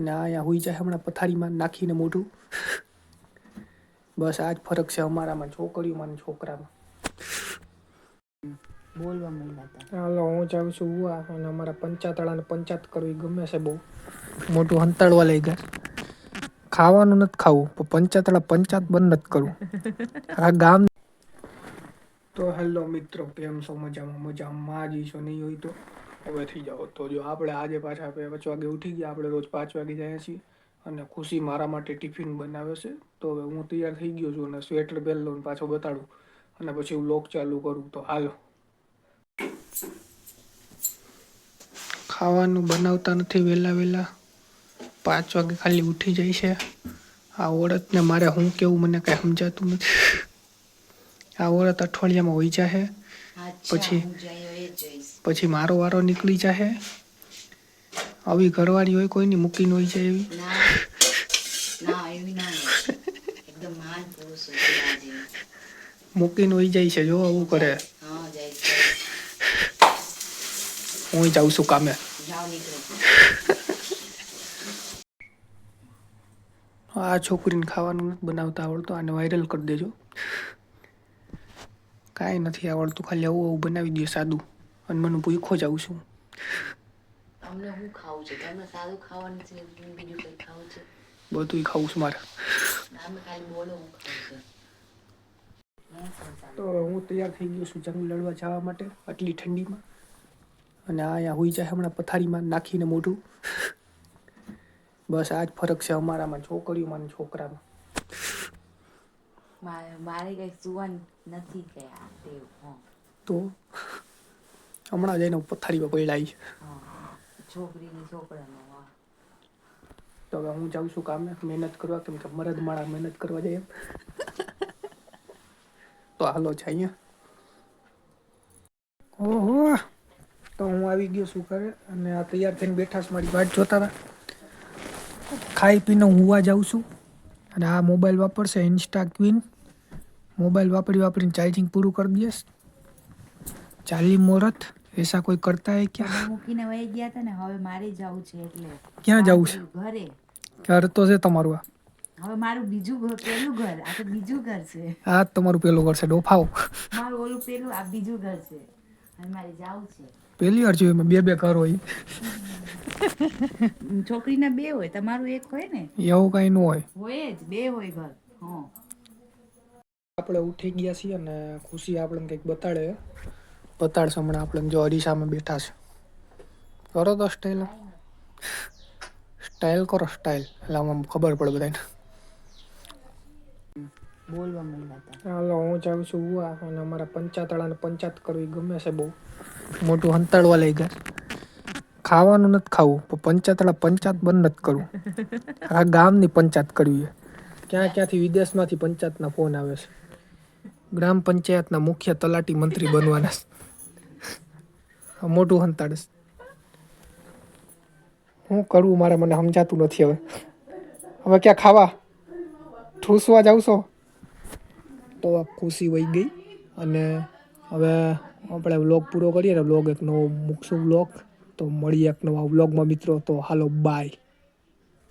અને આ અહીંયા હોઈ જાય હમણાં પથારીમાં નાખીને મોઢું. બસ આ જ ફરક છે અમારામાં, છોકરીઓમાં અને છોકરામાં. બોલવા માંડ્યા હતા. હાલો હું જાઉં છું ઉવા, અને અમારા પંચાતળાને પંચાત કરવી ગમે છે બહુ. મોટું હંતાડવા લઈ ગયા. ખાવાનું નથી ખાવું પણ પંચાતળા પંચાત બંધ નથી કરવું. આ ગામ. તો હેલો મિત્રો, કેમ છો? મજામાં જ છો, નહીં હોય તો હવે થઈ જાઓ. તો જો આપણે આજે પાછા 5 વાગે ઉઠી ગયા. આપણે રોજ 5 વાગે જઈએ છીએ અને ખુશી મારા માટે ટિફિન બનાવે છે. તો હવે હું તૈયાર થઈ ગયો છું અને સ્વેટર પહેરી લઉં, પાછો બતાડું અને પછી વ્લોગ ચાલુ કરું. તો હાલો. ખાવાનું બનાવતા નથી વહેલા 5 વાગે ખાલી ઉઠી જાય છે. આ ઓળતને મારે શું કેવું મને કાંઈ સમજાતું નથી. આ ઓળત અઠવાડિયામાં હોઈ જાય પછી મારો વારો નીકળી જાય. આવી ઘરવાળી હોય કોઈની મૂકીને હોઈ જાય એવી. મૂકીને હોઈ જાય છે, જો આવું કરે. હું જાઉં છું કામે. આ છોકરીને ખાવાનું નથી બનાવતા આવડતું, આને વાયરલ કરી દેજો. કાંઈ નથી આવડતું, ખાલી આવું બનાવી દે સાદું, અને મને ભૂખો જ આવું છું. તમને શું ખાવું છે? તમને સાદું ખાવાનું છે, બીજું કંઈ ખાવું છે? બધું ખાવું છે મારે. તમે ખાલી બોલો હું ખાવું છે. તો હું તૈયાર થઈ ગયો છું જંગ લડવા જવા માટે આટલી ઠંડીમાં. અને આ અહીંયા હોઈ જાય હમણાં પથારીમાં નાખીને મોઢું. બસ આ જ ફરક છે અમારામાં, છોકરીઓમાં અને છોકરામાં. મારે કઈ સુવાનું નથી કયા તો હમણાં જઈને પથારીમાં પડ્યા છે. છોકરીને છોકરાનો. તો હવે હું જાઉં છું કામે મહેનત કરવા, કેમ કે મરદ માળા મહેનત કરવા જાય. તો હાલો છે અહીંયા. ઓહો, તો હું આવી ગયો છું ઘરે અને આ તૈયાર થઈને બેઠા છે, મારી વાટ જોતા હતા. ખાઈ પીને હું હુવા જાઉં છું અને આ મોબાઈલ વાપરશે ઇન્સ્ટા ક્વીન. મોબાઈલ વાપરીને ચાર્જિંગ પૂરું કરી દઈશ. ચાલી મોરત એસા કોઈ કરતા હે ક્યાં? મૂકીને વહી ગયા હતા ને, હવે મારે જવું છે. એટલે ક્યાં જવું છે? ઘરે. ઘર તો છે તમારું. આ હવે મારું બીજું ઘર, પેલું ઘર. આ તો બીજું ઘર છે. આ તમારું પેલું ઘર છે, ડોફાઓ. મારું ઓલું પેલું, આ બીજું ઘર છે. હવે મારે જવું છે. પેલી વાર જોયું બે ઘર હોય. છોકરીના 2 હોય, તમારું 1 હોય ને? એવું કઈ ન હોય. હોય જ, 2 હોય ઘર. આપણે ઉઠી ગયા છીએ અને ખુશી આપણને કંઈક બતાડશે હમણાં. આપણે જો અરીસામાં બેઠા છે. કરો તો સ્ટાઇલ કરો, સ્ટાઇલ એટલે આમાં ખબર પડે બધાને. બોલવા માંડ્યા હતા. હાલો હું જાઉં છું ઉવા, અને અમારા પંચાતળાને પંચાત કરવી ગમે છે બહુ. મોટું હંતાડવા લઈ ગયા. ખાવાનું નથી ખાવું પણ પંચાતળા પંચાત બંધ નથી કરવું. આ ગામની પંચાત કરવી. ક્યાંથી વિદેશમાંથી પંચાયતના ફોન આવે છે. ગ્રામ પંચાયતના મુખ્ય તલાટી મંત્રી બનવાના. મોટું હંતાડે. શું કરવું મારે, મને સમજાતું નથી હવે ક્યાં ખાવા ઠૂસવા જાવ છો? તો ખુશી વહી ગઈ અને હવે આપણે વ્લોગ પૂરો કરીએ ને. વ્લોગ એક નવો મૂકશું વ્લોગ. તો મળીએ એક નવા વ્લોગમાં મિત્રો. તો હાલો બાય.